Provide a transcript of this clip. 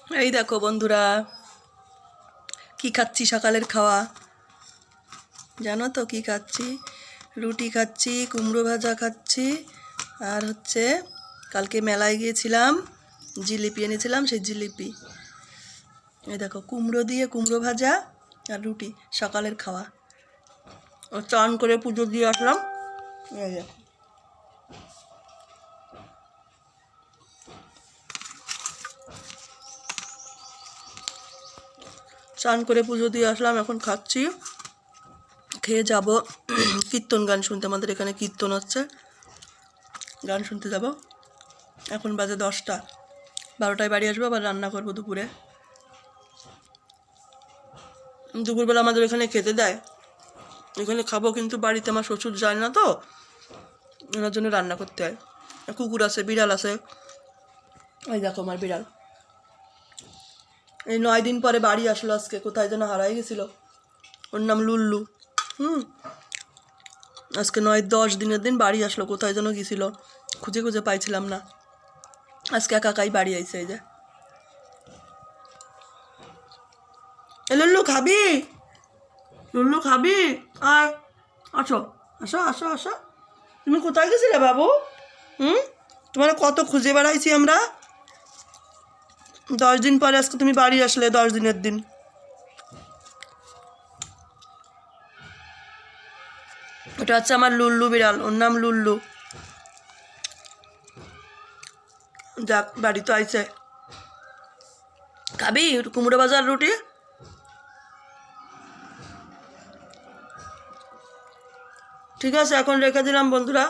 এই দেখো বন্ধুরা, কি খাচ্ছি সকালের খাওয়া জানো তো? কি খাচ্ছি? রুটি খাচ্ছি, কুমড়ো ভাজা খাচ্ছি, আর হচ্ছে কালকে মেলায় গিয়েছিলাম, জিলিপি এনেছিলাম, সেই জিলিপি। এই দেখো, কুমড়ো দিয়ে কুমড়ো ভাজা আর রুটি সকালের খাওয়া। চান করে পুজো দিয়ে আসলাম। এই দেখো, চান করে পুজো দিয়ে আসলাম, এখন খাচ্ছি। খেয়ে যাব কীর্তন গান শুনতে, আমাদের এখানে কীর্তন হচ্ছে, গান শুনতে যাব। এখন বাজে 10টা, 12টায় বাড়ি আসবো, আবার রান্না করবো দুপুরে। দুপুরবেলা আমাদের এখানে খেতে দেয়, এখানে খাবো, কিন্তু বাড়িতে আমার শ্বশুর যায় না তো, ওনার জন্য রান্না করতে হয়। কুকুর আছে, বিড়াল আছে। ওই দেখো আমার বিড়াল, এই 9 দিন পরে বাড়ি আসলো আজকে, কোথায় যেন হারাই গেছিল। ওর নাম লুল্লু। আজকে 9-10 দিনের দিন বাড়ি আসলো, কোথায় যেন গেছিল, খুঁজে খুঁজে পাইছিলাম না। আজকে একাই বাড়ি আইছে। এই যে, লুল্লু খাবি? লুল্লু খাবি? আয়, আসো আসো আসো আসো। তুমি কোথায় গেছিলে বাবু? তোমার কত খুঁজে বেড়াইছি আমরা। 10 দিন পরে আজকে তুমি বাড়ি আসলে, 10 দিনের দিন। ওটা হচ্ছে আমার লুল্লু বিড়াল, ওর নাম লুল্লু। যাক, বাড়ি তো আইছে। খাবি কুমড়ো ভাজা আর রুটি? ঠিক আছে, এখন রেখে দিলাম বন্ধুরা।